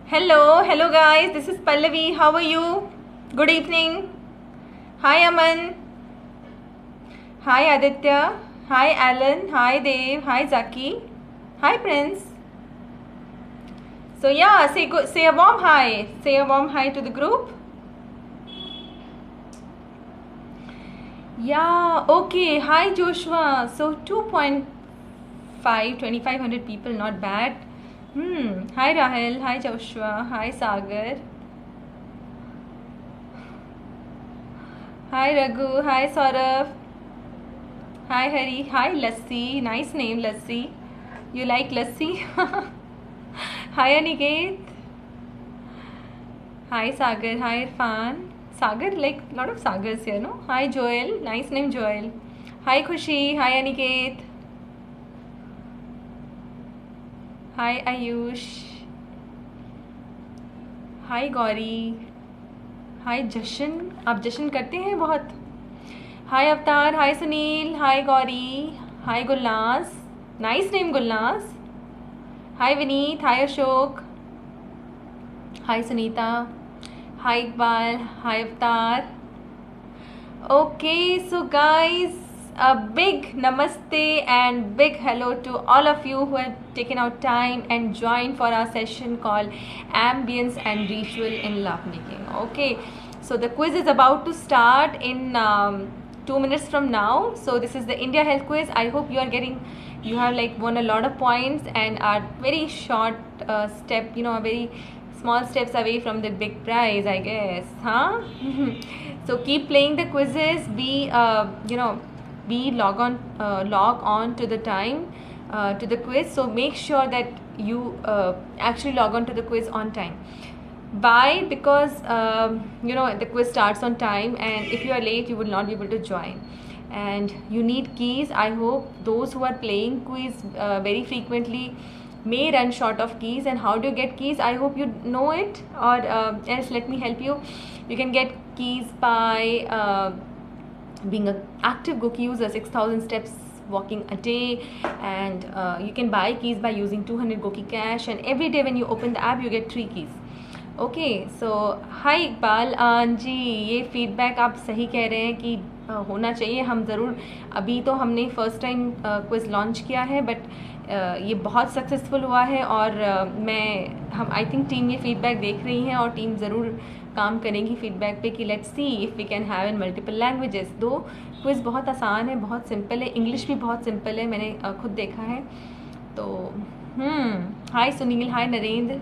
Hello guys, this is Pallavi. How are you? Good evening. Hi Aman. Hi Aditya. Hi Alan. Hi Dave. Hi Zaki. Hi Prince. So yeah, say a warm hi. Say a warm hi to the group. Yeah, okay. Hi Joshua. So 2.5, 2,500 people, not bad. Hi Rahel. Hi Joshua. Hi Sagar. Hi Raghu. Hi Saurav. Hi Hari. Hi Lassi. Nice name, Lassi. You like Lassi? Hi Aniket. Hi Sagar. Hi Irfan. Sagar, like lot of Sagars here, no? Hi Joel. Nice name, Joel. Hi Khushi. Hi Aniket. Hi Ayush. Hi Gauri. हाय जशन. आप जशन करते हैं बहुत. Hi Avtar. Hi Sunil. Hi Gauri. Hi Gulnaz. Nice name Gulnaz. Hi Vineet. Hi Ashok. Hi Sunita. Hi Iqbal. Hi Avtar. Okay, so guys, a big namaste and big hello to all of you who have taken out time and joined for our session called Ambience and Ritual in Lovemaking. Okay, so the quiz is about to start in 2 minutes from now. So this is the India Health Quiz. I hope you have like won a lot of points and are very short step, very small steps away from the big prize, I guess, huh? So keep playing the quizzes. Be log on to the time to the quiz. So make sure that you actually log on to the quiz on time. Why? Because the quiz starts on time, and if you are late, you will not be able to join. And you need keys. I hope those who are playing quiz very frequently may run short of keys. And how do you get keys? I hope you know it, or else let me help you. You can get keys by being an active Goki user, 6,000 steps walking a day, and you can buy keys by using 200 Goki cash, and every day when you open the app you get 3 keys. Okay so hi Iqbal ji, ये feedback आप सही कह रहे हैं कि होना चाहिए. हम ज़रूर, अभी तो हमने फ़र्स्ट टाइम क्विज़ लॉन्च किया है, बट ये बहुत सक्सेसफुल हुआ है, और हम आई थिंक टीम ये फीडबैक देख रही हैं, और टीम ज़रूर काम करेंगी फीडबैक पे कि let's see if we can have in multiple languages. दो क्विज़ बहुत आसान है, बहुत सिंपल है, इंग्लिश भी बहुत सिंपल है, मैंने खुद देखा है. तो hi Sunil. Hi Narendra.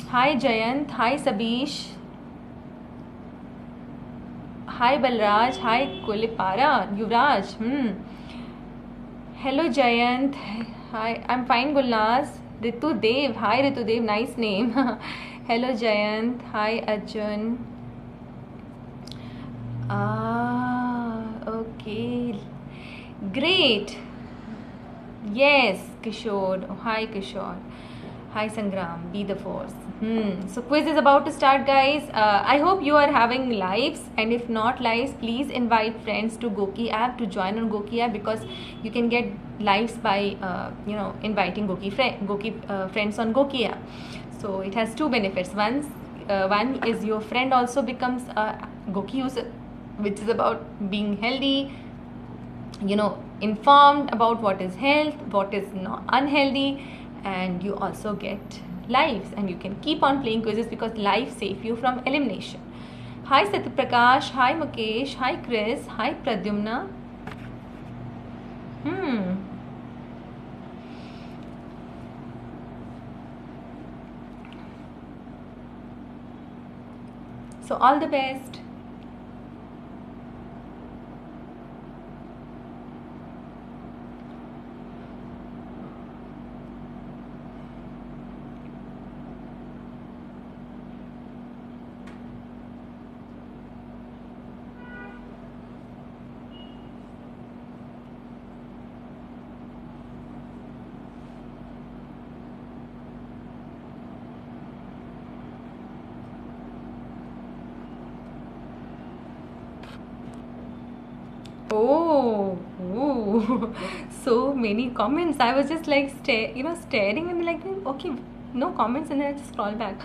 Hi Jayant. Hi Sabeesh. Hi Balraj. Hi Kulipara. Yuvraj. Hello Jayant. Hi, I am fine Gulnaz. Ritudev. Hi Ritudev, nice name. Hello Jayant. Hi Arjun. Okay great. Yes, Kishore. Hi, Kishore. Hi, Sangram. Be the force. So quiz is about to start, guys. I hope you are having lives, and if not lives, please invite friends to Goki app to join on Goki app, because you can get lives by inviting Goki friends on Goki app. So it has two benefits. One is your friend also becomes a Goki user, which is about being healthy, informed about what is health, what is not unhealthy, and you also get lives, and you can keep on playing quizzes because life save you from elimination. Hi Satyaprakash. Hi Mukesh. Hi Chris. Hi Pradyumna. So all the best. Oh, ooh. So many comments. I was just like staring and like, okay, No comments, and then I just scroll back.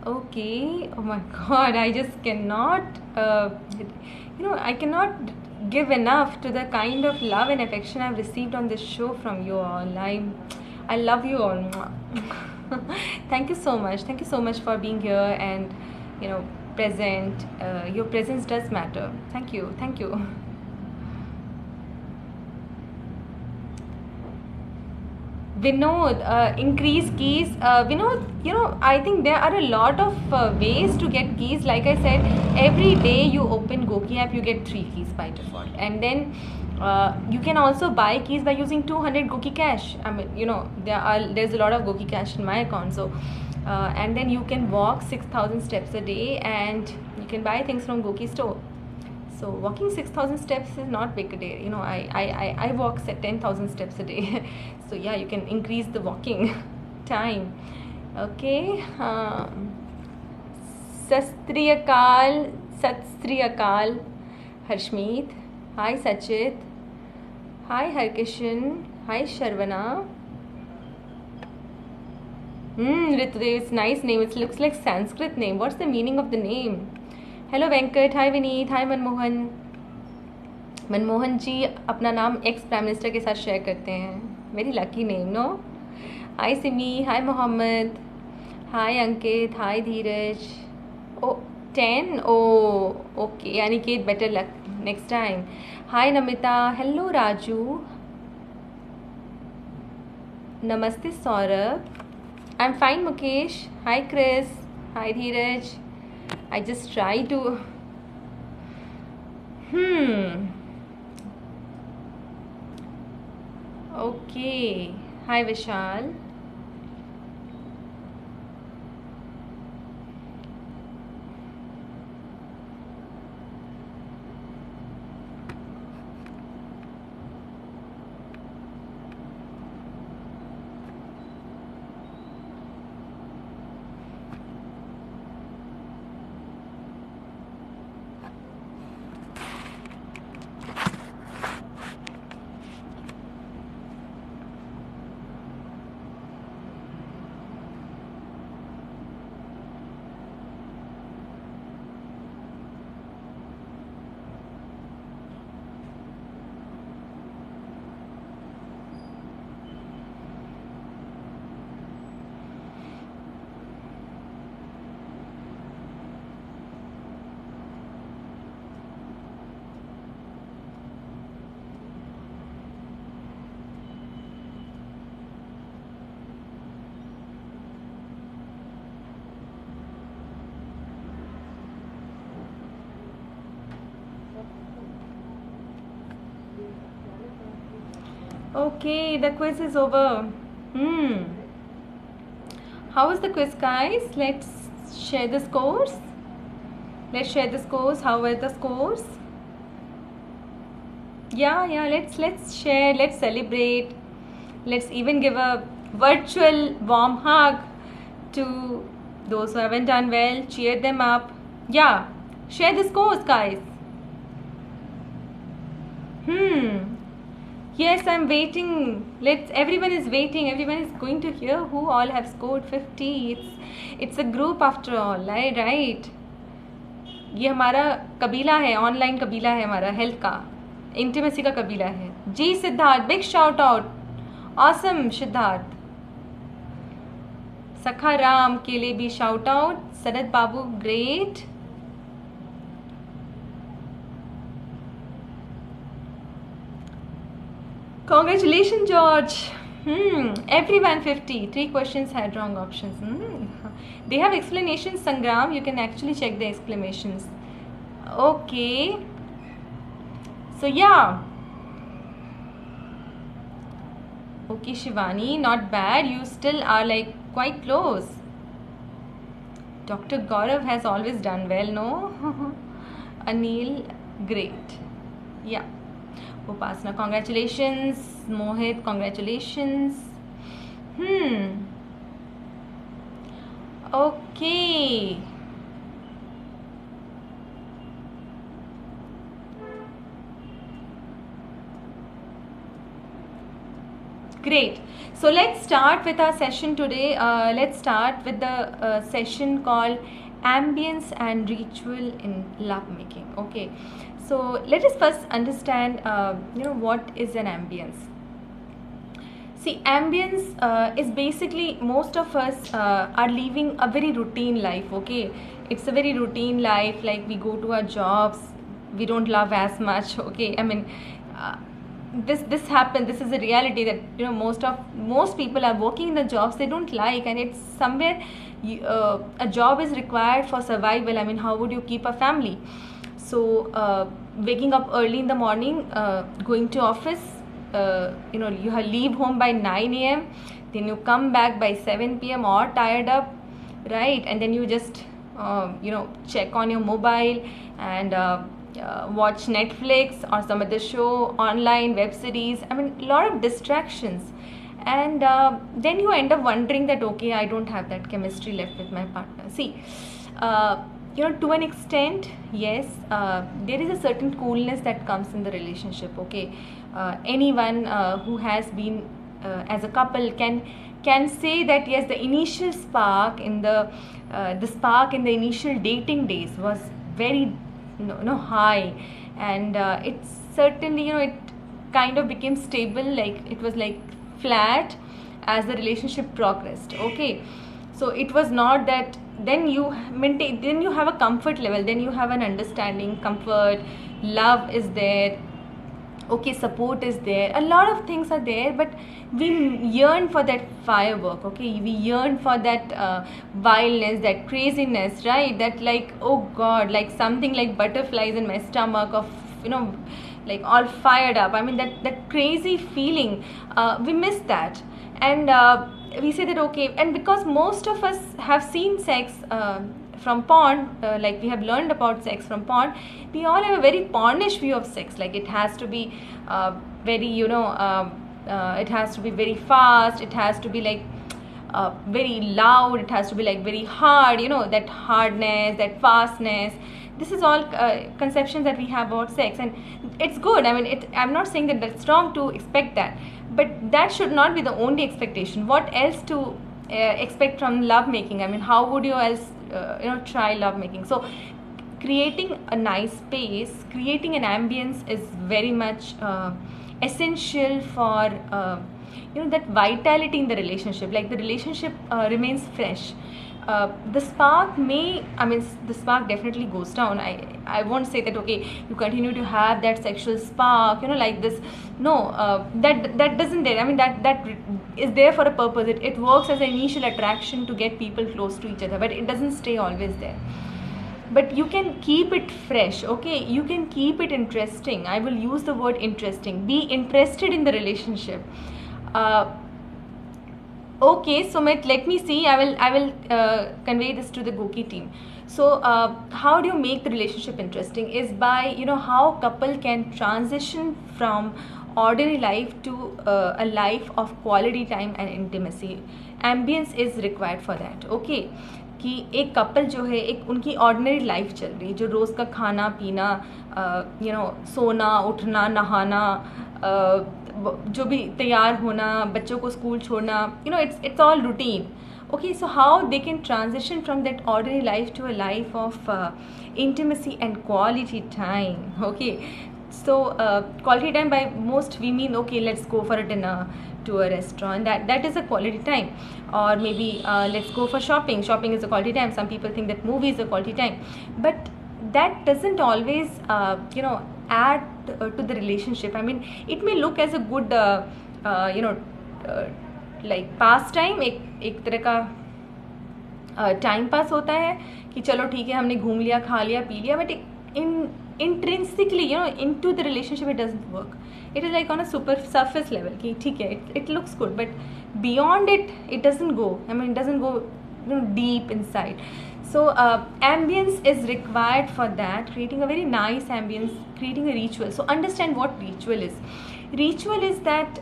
Okay. Oh my God. I just cannot. I cannot give enough to the kind of love and affection I've received on this show from you all. I love you all. Thank you so much. Thank you so much for being here and, you know, present. Your presence does matter. Thank you. Thank you. Vinod, increase keys. Vinod, I think there are a lot of ways to get keys. Like I said, every day you open Goki app, you get 3 keys by default. And then you can also buy keys by using 200 Goki Cash. I mean, there's a lot of Goki Cash in my account. So, and then you can walk 6,000 steps a day and you can buy things from Goki store. So walking 6,000 steps is not big a day. I walk 10,000 steps a day. So yeah, you can increase the walking time. Okay. Sastriyakal, Satsriyakal, Harshmeet. Hi Sachit. Hi Harkishan. Hi Sharvana. Ritudev, it's nice name. It looks like Sanskrit name. What's the meaning of the name? Hello Venkat, hi Vineet, hi Manmohan. Manmohan ji अपना नाम ex prime minister के साथ share करते हैं. Very lucky name, no? Hi Simi, hi Mohammad, hi Ankit, hi Dheeraj. Oh 10. Oh okay, यानी कि better luck next time. Hi Namita, hello Raju, नमस्ते Saurabh. I am fine Mukesh. Hi Chris, hi Dheeraj. I just try to. Okay. Hi Vishal. Okay, the quiz is over. How was the quiz, guys? Let's share the scores. How were the scores? Yeah, let's share, let's celebrate. Let's even give a virtual warm hug to those who haven't done well. Cheer them up. Yeah, share the scores, guys. Yes, I'm waiting. Everyone is waiting. Everyone is going to hear who all have scored 50. It's a group after all, right? ये हमारा कबीला है, online कबीला है हमारा, health का, intimacy का कबीला है. जी Siddharth, big shout out. Awesome Siddharth. Sakha Ram के लिए भी shout out. Sarad Babu, great. Congratulations, George. Everyone 50. 3 questions had wrong options. They have explanations, Sangram. You can actually check the exclamations. Okay. So yeah. Okay, Shivani, not bad. You still are like quite close. Dr. Gaurav has always done well, no? Anil, great. Yeah. Upasana, congratulations. Mohit, congratulations. Okay. Great. So let's start with our session today. Let's start with the session called Ambience and Ritual in Lovemaking. Okay. So let us first understand, what is an ambience. See, ambience is basically most of us are living a very routine life. Okay, it's a very routine life. Like we go to our jobs, we don't love as much. Okay, I mean, uh, this happens. This is a reality that most people are working in the jobs they don't like, and it's somewhere a job is required for survival. I mean, how would you keep a family? So waking up early in the morning, going to office, you leave home by 9 a.m, then you come back by 7 p.m all tired up, right? And then you just check on your mobile and watch Netflix or some other show, online web series. I mean, a lot of distractions. And then you end up wondering that, okay, I don't have that chemistry left with my partner. See, to an extent, yes, there is a certain coolness that comes in the relationship. Okay, anyone who has been as a couple can say that yes, the initial spark in the spark in the initial dating days was very high, and it certainly it kind of became stable, like it was like flat as the relationship progressed. Okay, so it was not that then you maintain, then you have a comfort level, then you have an understanding, comfort, love is there, okay, support is there, a lot of things are there, but we yearn for that firework. Okay, we yearn for that wildness, that craziness, right? That, like, oh god, like something like butterflies in my stomach, of like all fired up. I mean, that crazy feeling, we miss that. And we say that, okay, and because most of us have seen sex from porn, like we have learned about sex from porn, we all have a very pornish view of sex. Like it has to be very it has to be very fast, it has to be like very loud, it has to be like very hard, that hardness, that fastness. This is all conceptions that we have about sex, and it's good. I mean, I'm not saying that that's wrong to expect that, but that should not be the only expectation. What else to expect from lovemaking? I mean, how would you else try lovemaking? So creating a nice space, creating an ambience is very much essential for that vitality in the relationship. Like the relationship remains fresh. The spark the spark definitely goes down. I won't say that, okay, you continue to have that sexual spark, like this. No, that doesn't there. I mean, that is there for a purpose. It works as an initial attraction to get people close to each other, but it doesn't stay always there. But you can keep it fresh. Okay, you can keep it interesting. I will use the word interesting. Be interested in the relationship. Okay, so let me see. I will convey this to the Goki team. So how do you make the relationship interesting? Is by how couple can transition from ordinary life to a life of quality time and intimacy. Ambience is required for that. Okay, कि एक couple जो है, एक उनकी ordinary life चल रही है, जो रोज़ का खाना पीना, सोना, उठना, नहाना, जो भी तैयार होना, बच्चों को स्कूल छोड़ना, it's all routine. Okay, so how they can transition from that ordinary life to a life of intimacy and quality time. Okay, so quality time, by most we mean, okay, let's go for a dinner, to a restaurant, that is a quality time. Or maybe let's go for shopping is a quality time. Some people think that movie is a quality time, but that doesn't always add to the relationship. I mean, it may look as a good like pass time, एक तरह का time pass होता है कि चलो ठीक है, हमने घूम लिया, खा लिया, पी लिया, but intrinsically into the relationship it doesn't work. It is like on a super surface level कि ठीक है, it looks good, but beyond it doesn't go. I mean, it doesn't go deep inside. So ambience is required for that, creating a very nice ambience, creating a ritual. So understand what ritual is. Ritual is that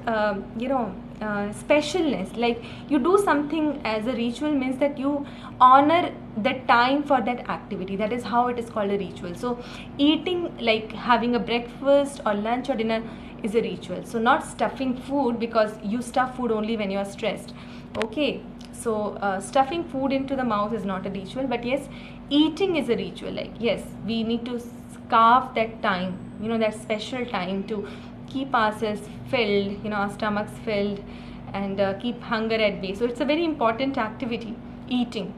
specialness. Like you do something as a ritual means that you honor the time for that activity. That is how it is called a ritual. So eating, like having a breakfast or lunch or dinner, is a ritual. So not stuffing food, because you stuff food only when you are stressed. Okay, so stuffing food into the mouth is not a ritual, but yes, eating is a ritual. Like, yes, we need to carve that time, that special time to keep ourselves filled, our stomachs filled, and keep hunger at bay. So it's a very important activity, eating.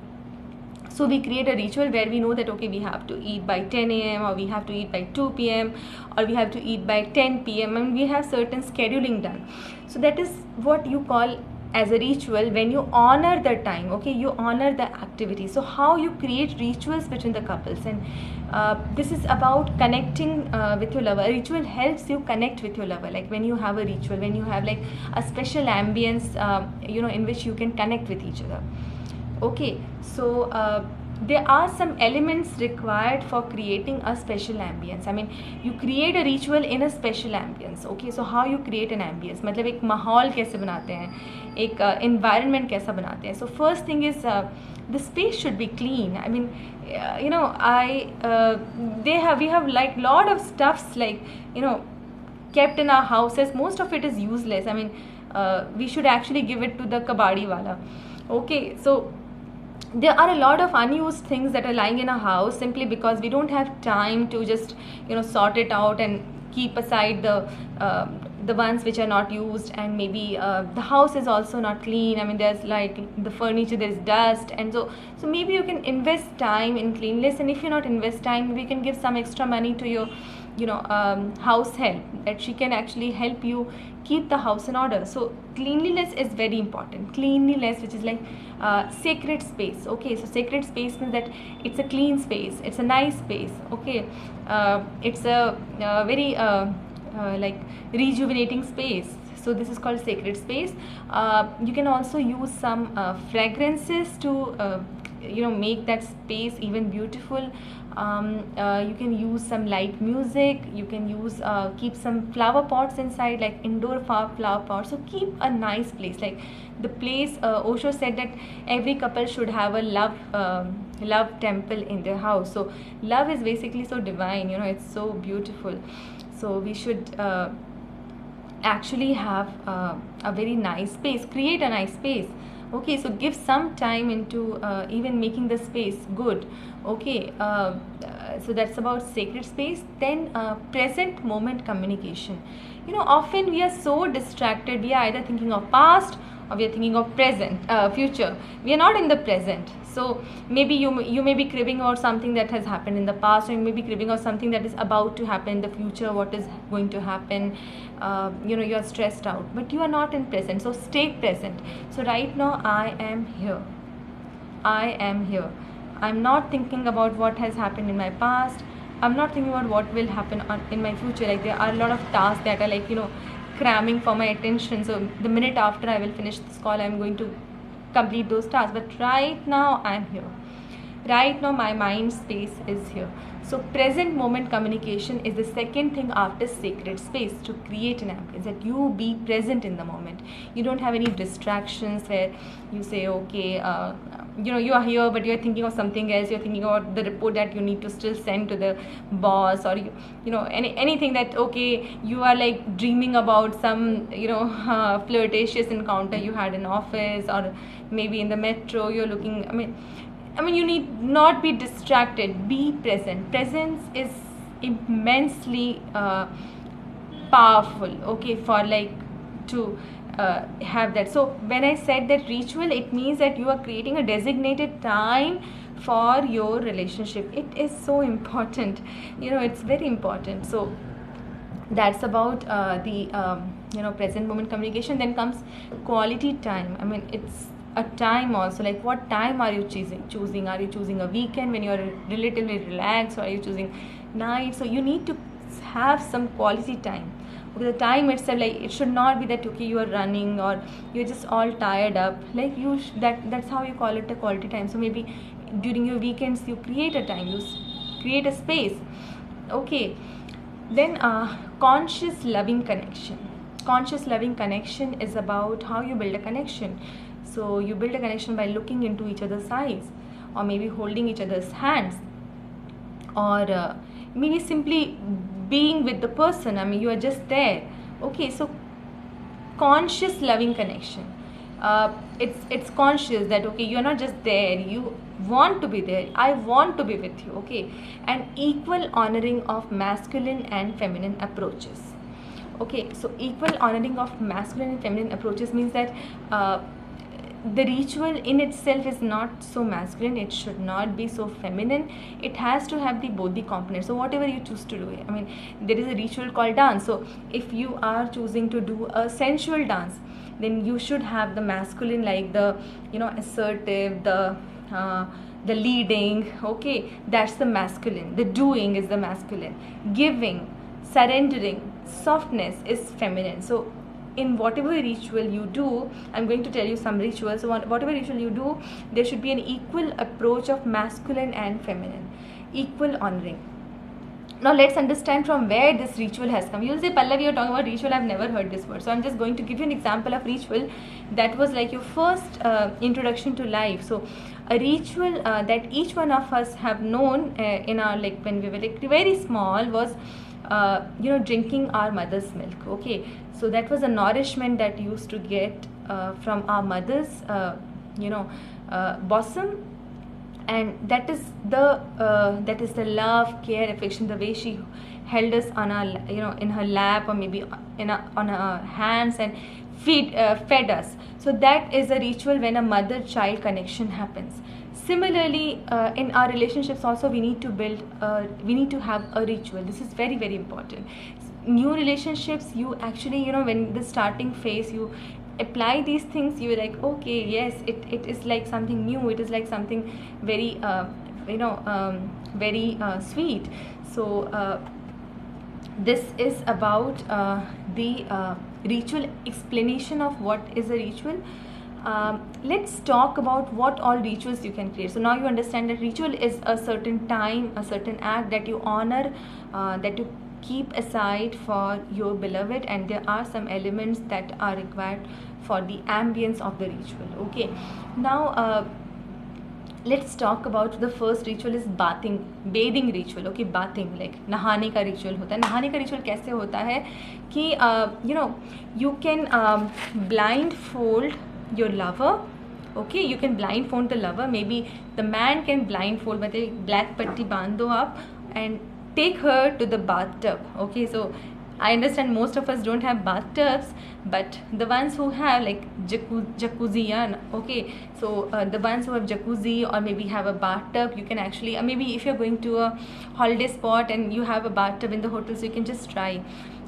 So we create a ritual where we know that, okay, we have to eat by 10 a.m. or we have to eat by 2 p.m. or we have to eat by 10 p.m. and we have certain scheduling done. So that is what you call as a ritual when you honor the time, okay, you honor the activity. So how you create rituals between the couples, and this is about connecting with your lover. A ritual helps you connect with your lover. Like when you have a ritual, when you have like a special ambience, in which you can connect with each other. Okay, so there are some elements required for creating a special ambience. I mean, you create a ritual in a special ambience. Okay, so how you create an ambience, मतलब एक माहौल कैसे बनाते हैं, एक environment कैसा बनाते हैं. So first thing is the space should be clean. I mean, we have like lot of stuffs, like, kept in our houses. Most of it is useless. I mean, we should actually give it to the kabadi wala. Okay, so there are a lot of unused things that are lying in a house simply because we don't have time to just sort it out and keep aside the ones which are not used. And maybe the house is also not clean. I mean, there's like the furniture, there's dust, and so maybe you can invest time in cleanliness. And if you not invest time, we can give some extra money to your house help, that she can actually help you keep the house in order. So cleanliness is very important. Cleanliness, which is like sacred space. Okay, so sacred space means that it's a clean space, it's a nice space. Okay, it's a very like rejuvenating space. So this is called sacred space. You can also use some fragrances to make that space even beautiful. You can use some light music. You can use keep some flower pots inside, like indoor flower pots. So keep a nice place, like the place. Osho said that every couple should have a love temple in their house. So love is basically so divine, it's so beautiful. So we should actually have a very nice space, create a nice space. Okay, so give some time into even making the space good. Okay, so that's about sacred space. Then present moment communication. Often we are so distracted. We are either thinking of past or we are thinking of present, future. We are not in the present. So maybe you may be cribbing about something that has happened in the past, or you may be cribbing about something that is about to happen in the future. What is going to happen? You are stressed out, but you are not in present. So stay present. So right now I am here. I am here. I'm not thinking about what has happened in my past. I'm not thinking about what will happen in my future. Like there are a lot of tasks that are like cramming for my attention. So the minute after I will finish this call, I'm going to complete those tasks. But right now I'm here. Right now my mind space is here. So present moment communication is the second thing after sacred space, to create an ambience, that you be present in the moment. You don't have any distractions where you say, okay, you are here but you're thinking of something else. You're thinking about the report that you need to still send to the boss, or anything that, okay, you are like dreaming about some flirtatious encounter you had in office, or maybe in the metro you're looking. I mean, you need not be distracted. Be present. Presence is immensely powerful. Okay, for like to have that. So when I said that ritual, it means that you are creating a designated time for your relationship. It is so important. It's very important. So that's about the present moment communication. Then comes quality time. I mean, it's a time also, like what time are you choosing? Are you choosing a weekend when you're relatively relaxed, or are you choosing night? So you need to have some quality time. Okay, the time itself, like it should not be that, okay, you are running or you're just all tired up, like that's how you call it a quality time. So maybe during your weekends you create a time, you create a space. Okay, then conscious loving connection. Conscious loving connection is about how you build a connection. So you build a connection by looking into each other's eyes, or maybe holding each other's hands, or maybe simply being with the person. I mean, you are just there. Okay, so conscious loving connection. It's conscious that okay, you're not just there, you want to be there, I want to be with you. Okay, and equal honoring of masculine and feminine approaches. Okay, so equal honoring of masculine and feminine approaches means that the ritual in itself is not so masculine, it should not be so feminine, it has to have the both the components. So whatever you choose to do, I mean, there is a ritual called dance. So if you are choosing to do a sensual dance, then you should have the masculine, like the, you know, assertive, the leading. Okay, that's the masculine. The doing is the masculine. Giving, surrendering, softness is feminine. So in whatever ritual you do, I'm going to tell you some rituals. So whatever ritual you do, there should be an equal approach of masculine and feminine, equal honoring. Now let's understand from where this ritual has come. You'll say, Pallavi, you're talking about ritual, I've never heard this word. So I'm just going to give you an example of ritual that was like your first introduction to life. So a ritual that each one of us have known in our, like when we were like very small, was you know, drinking our mother's milk. Okay, so that was a nourishment that used to get from our mother's you know, bosom. And that is the love, care, affection, the way she held us on our, you know, in her lap, or maybe on her hands, and fed us. So that is a ritual when a mother child connection happens. Similarly, in our relationships also, we need to have a ritual. This is very, very important. New relationships, you actually, you know, when the starting phase, you apply these things, you're like, okay, yes, it is like something new, it is like something very you know, very sweet. So this is about the ritual explanation of what is a ritual. Let's talk about what all rituals you can create. So now you understand that ritual is a certain time, a certain act that you honor, that you keep aside for your beloved, and there are some elements that are required for the ambience of the ritual. Okay, now let's talk about the first ritual is bathing ritual. Okay, bathing, like नहाने का ritual होता है. नहाने का ritual कैसे होता है कि you know, you can blindfold your lover. Okay, you can blindfold the lover. Maybe the man can blindfold, मतलब black पट्टी बांध दो आप, and take her to the bathtub. Okay, so I understand most of us don't have bathtubs, but the ones who have like jacuzzi, okay, so the ones who have jacuzzi or maybe have a bathtub, you can actually, maybe if you're going to a holiday spot and you have a bathtub in the hotel, so you can just try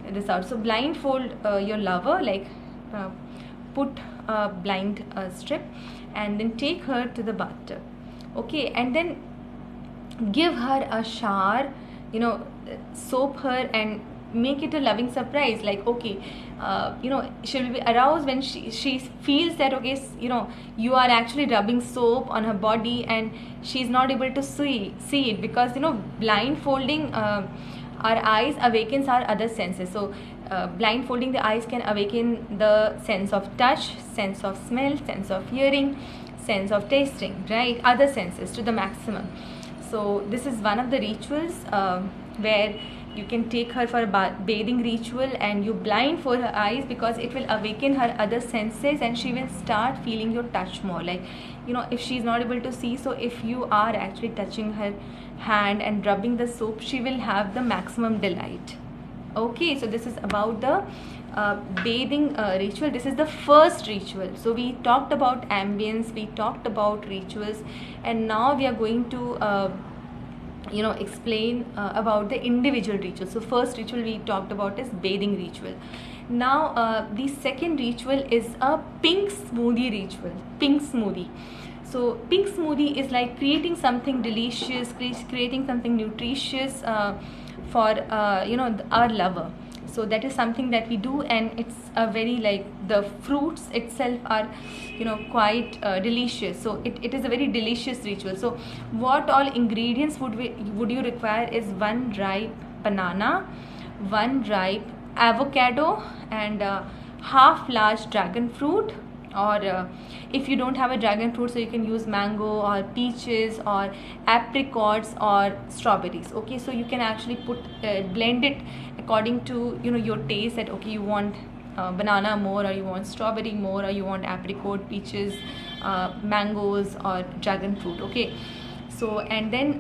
this out. So blindfold your lover, like put a blind strip and then take her to the bathtub. Okay, and then give her a shower, you know, soap her and make it a loving surprise. Like, okay, you know, she will be aroused when she feels that, okay, you know, you are actually rubbing soap on her body and she's not able to see it, because, you know, blindfolding our eyes awakens our other senses. So blindfolding the eyes can awaken the sense of touch, sense of smell, sense of hearing, sense of tasting, right, other senses to the maximum. So this is one of the rituals where you can take her for a bathing ritual and you blindfold her eyes, because it will awaken her other senses and she will start feeling your touch more. Like, you know, if she's not able to see, so if you are actually touching her hand and rubbing the soap, she will have the maximum delight. Okay, so this is about the bathing ritual. This is the first ritual. So we talked about ambience, we talked about rituals, and now we are going to you know, explain about the individual rituals. So first ritual we talked about is bathing ritual. Now the second ritual is a pink smoothie ritual. Pink smoothie. So pink smoothie is like creating something delicious, creating something nutritious for you know, our lover. So that is something that we do, and it's a very, like, the fruits itself are, you know, quite delicious. So it is a very delicious ritual. So what all ingredients would you require is 1 ripe banana, 1 ripe avocado, and half large dragon fruit, or if you don't have a dragon fruit, so you can use mango or peaches or apricots or strawberries. Okay, so you can actually blend it according to your taste, that okay, you want banana more, or you want strawberry more, or you want apricot, peaches, mangoes, or dragon fruit. Okay, so and then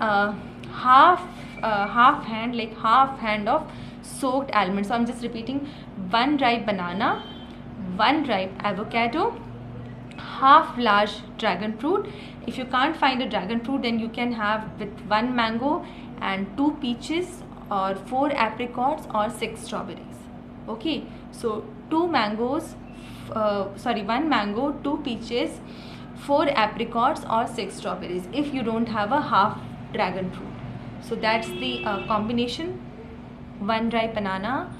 half hand of soaked almonds. So I'm just repeating: one ripe banana, one ripe avocado, half large dragon fruit. If you can't find a dragon fruit, then you can have with one mango and two peaches, or four apricots, or six strawberries. Okay, so one mango, two peaches, four apricots, or six strawberries, if you don't have a half dragon fruit. So that's the combination: one ripe banana,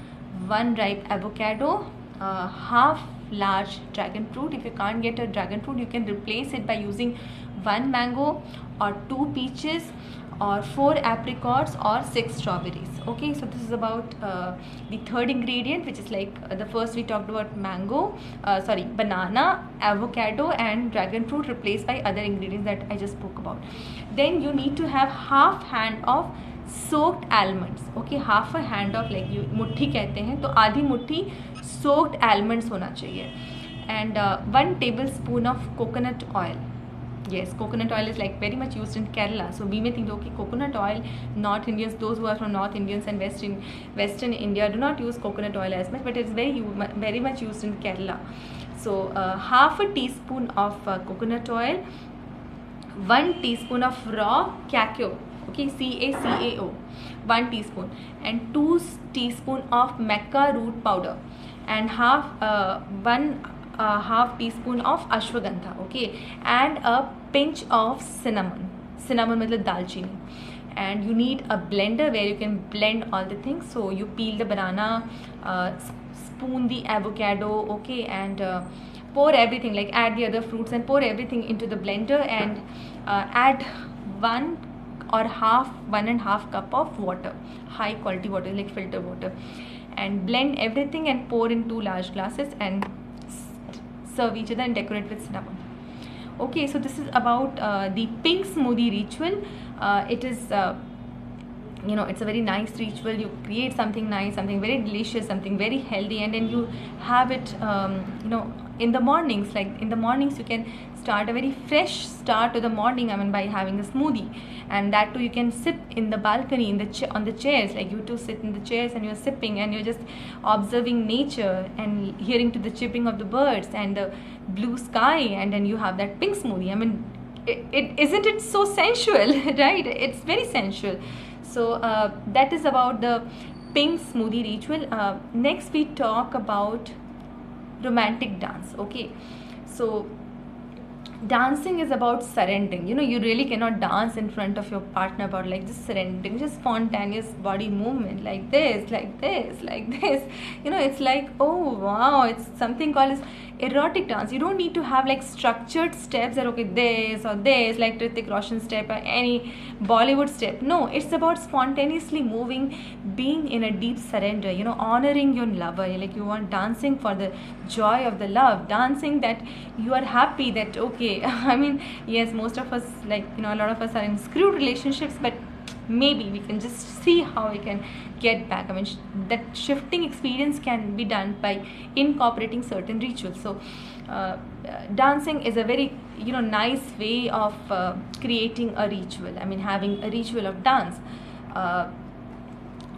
one ripe avocado, half large dragon fruit. If you can't get a dragon fruit, you can replace it by using one mango, or two peaches, or four apricots, or six strawberries. Okay, so this is about the third ingredient, which is like the first we talked about banana, avocado, and dragon fruit, replaced by other ingredients that I just spoke about. Then you need to have half hand of soaked almonds. Okay, half a hand of, like you मुट्ठी कहते हैं, तो आधी मुट्ठी soaked almonds होना चाहिए. And 1 tablespoon of coconut oil. Yes, coconut oil is like very much used in Kerala. So we may think, okay, coconut oil, North Indians, those who are from North Indians and Western India do not use coconut oil as much, but it's very much used in Kerala. So half a teaspoon of coconut oil, 1 teaspoon of raw cacao. Okay, CACAO, 1 teaspoon, and 2 teaspoon of maca root powder, and half teaspoon of ashwagandha. Okay, and a pinch of cinnamon matlab dalchini. And you need a blender where you can blend all the things. So you peel the banana, spoon the avocado, okay, and pour everything, like add the other fruits and pour everything into the blender, and add 1 and a half cup of water, high quality water, like filter water, and blend everything and pour in 2 large glasses, and serve each other and decorate with cinnamon. Okay, so this is about the pink smoothie ritual. It is it's a very nice ritual. You create something nice, something very delicious, something very healthy, and then you have it in the mornings. Like in the mornings you can start a very fresh start to the morning, by having a smoothie. And that too, you can sip in the balcony, on the chairs. Like you two sit in the chairs and you're sipping, and you're just observing nature and hearing to the chirping of the birds and the blue sky, and then you have that pink smoothie. Isn't it so sensual? Right, it's very sensual. So that is about the pink smoothie ritual. Next we talk about romantic dance. Okay, so dancing is about surrendering. You really cannot dance in front of your partner about like just surrendering, just spontaneous body movement, like this, like this, like this. It's like, oh wow, it's something called as erotic dance. You don't need to have like structured steps that okay, this or this, like Hrithik Roshan step or any Bollywood step. No, it's about spontaneously moving, being in a deep surrender, honoring your lover. Like you want dancing for the joy of the love, dancing that you are happy that okay, yes, most of us, like a lot of us are in screwed relationships, but maybe we can just see how we can get back. That shifting experience can be done by incorporating certain rituals. So dancing is a very nice way of creating a ritual. Having a ritual of dance.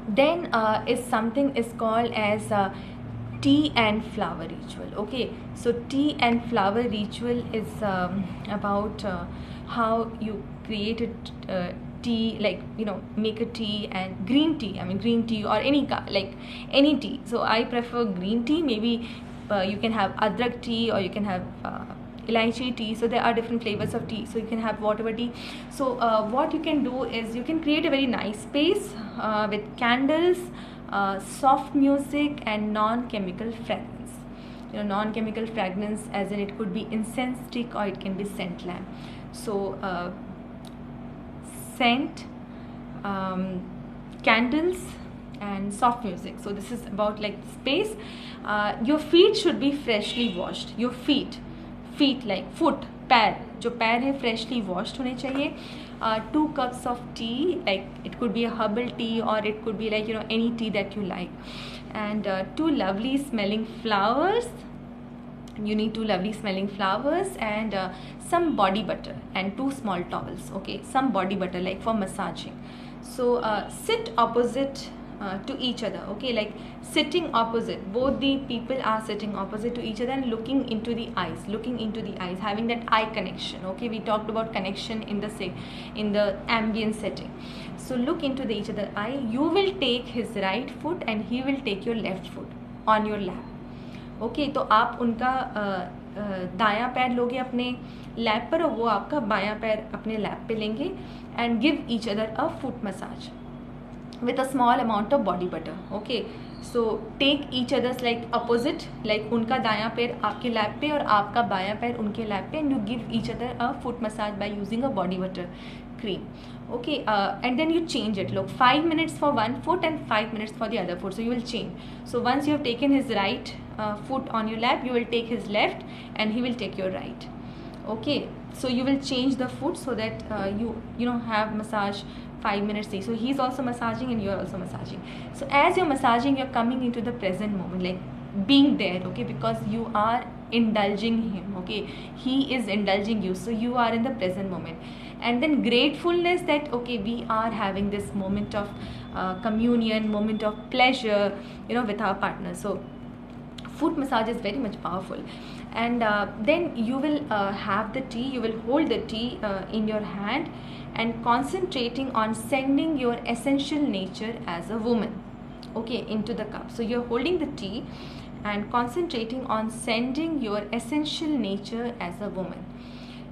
Then is something is called as tea and flower ritual. Okay, so tea and flower ritual is about how you create a tea, like make a tea, and green tea. Green tea or any tea. So I prefer green tea. Maybe you can have adrak tea, or you can have elaichi tea. So there are different flavors of tea, so you can have whatever tea. So what you can do is you can create a very nice space with candles, soft music, and non-chemical fragrance. Non-chemical fragrance as in it could be incense stick, or it can be scent lamp. So scent, candles, and soft music. So this is about like space. Your feet should be freshly washed. Your feet, feet like foot, पैर, जो पैर है freshly washed होने चाहिए. 2 cups of tea, like it could be a herbal tea or it could be like any tea that you like, and 2 lovely smelling flowers. You need 2 lovely smelling flowers and some body butter and 2 small towels. Okay, some body butter like for massaging. So sit opposite to each other. Okay, like sitting opposite, both the people are sitting opposite to each other and looking into the eyes, having that eye connection. Okay, we talked about connection in the ambient setting. So look into each other eye. You will take his right foot and he will take your left foot on your lap. Okay, तो आप उनका दायां पैर लोगे अपने lap पर और वो आपका बायां पैर अपने लैप पे लेंगे and give each other a foot massage with a small amount of body butter. Okay, so take each other's like opposite, like उनका दायां पैर आपके लैप पे और आपका बायां पैर उनके लैप पे, and you give each other a foot massage by using a body butter cream. Okay, and then you change it. Look, 5 minutes for one foot and 5 minutes for the other foot. So you will change. So once you have taken his right foot on your lap, you will take his left and he will take your right. Okay, so you will change the foot so that you have massage 5 minutes. So he's also massaging and you're also massaging. So as you're massaging, you're coming into the present moment, like being there. Okay, because you are indulging him. Okay, he is indulging you, so you are in the present moment. And then gratefulness that okay, we are having this moment of communion, moment of pleasure, with our partner. So foot massage is very much powerful. And then you will have the tea. You will hold the tea in your hand and concentrating on sending your essential nature as a woman, okay, into the cup. So you're holding the tea and concentrating on sending your essential nature as a woman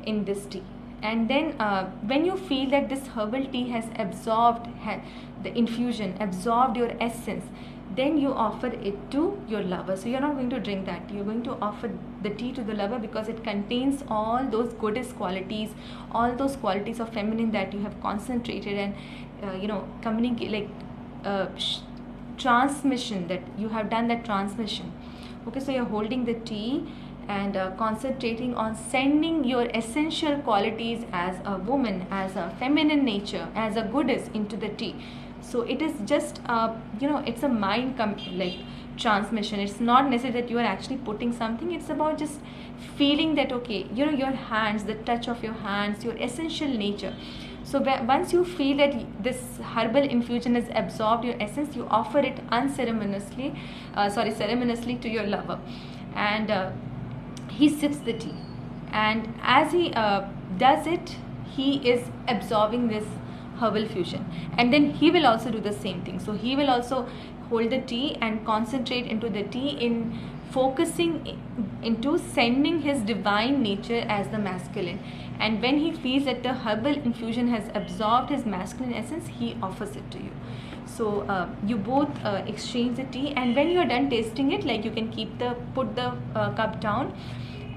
in this tea. And then when you feel that this herbal tea has absorbed the infusion, absorbed your essence, then you offer it to your lover. So you're not going to drink that. You're going to offer the tea to the lover because it contains all those goddess qualities, all those qualities of feminine that you have concentrated and communicate, like transmission, that you have done that transmission. Okay, so you're holding the tea and concentrating on sending your essential qualities as a woman, as a feminine nature, as a goddess into the tea. So it is just it's a mind like transmission. It's not necessary that you are actually putting something. It's about just feeling that okay, your hands, the touch of your hands, your essential nature. So once you feel that this herbal infusion has absorbed your essence, you offer it ceremoniously to your lover, and he sips the tea, and as he does it, he is absorbing this herbal fusion, and then he will also do the same thing. So he will also hold the tea and concentrate into the tea in focusing into sending his divine nature as the masculine, and when he feels that the herbal infusion has absorbed his masculine essence, he offers it to you. So you both exchange the tea, and when you are done tasting it, like you can put the cup down,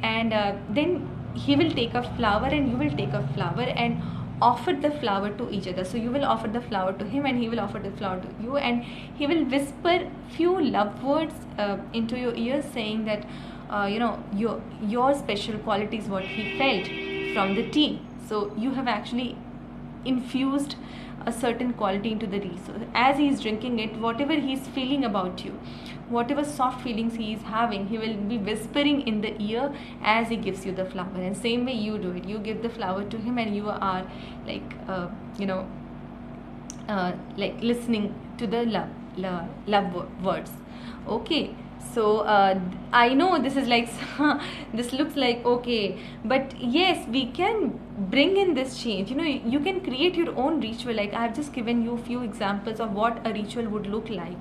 and then he will take a flower and you will take a flower and offer the flower to each other. So you will offer the flower to him and he will offer the flower to you, and he will whisper few love words into your ears, saying that your special qualities, what he felt from the tea. So you have actually infused a certain quality into the tea. So as he is drinking it, whatever he is feeling about you, whatever soft feelings he is having, he will be whispering in the ear as he gives you the flower. And same way you do it, you give the flower to him and you are like like listening to the love words. Okay, so I know this is like this looks like okay, but yes, we can bring in this change. You can create your own ritual. Like I have just given you a few examples of what a ritual would look like.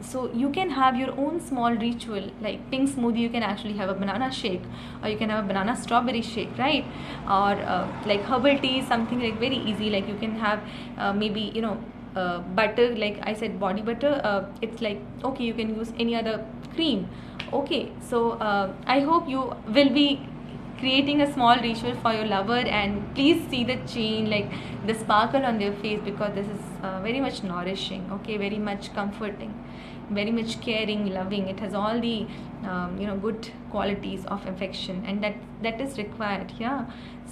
So you can have your own small ritual, like pink smoothie. You can actually have a banana shake, or you can have a banana strawberry shake, right? Or like herbal tea, something like very easy. Like you can have maybe butter, like I said, body butter. It's like okay, you can use any other cream. Okay, so I hope you will be creating a small ritual for your lover, and please see the change, like the sparkle on their face, because this is very much nourishing. Okay, very much comforting. very much caring, loving. It has all the good qualities of affection, and that is required. Yeah.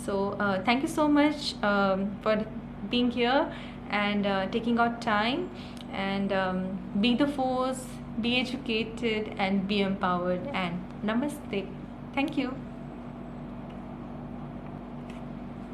So thank you so much for being here and taking out time, and be the force, be educated, and be empowered. And namaste. Thank you.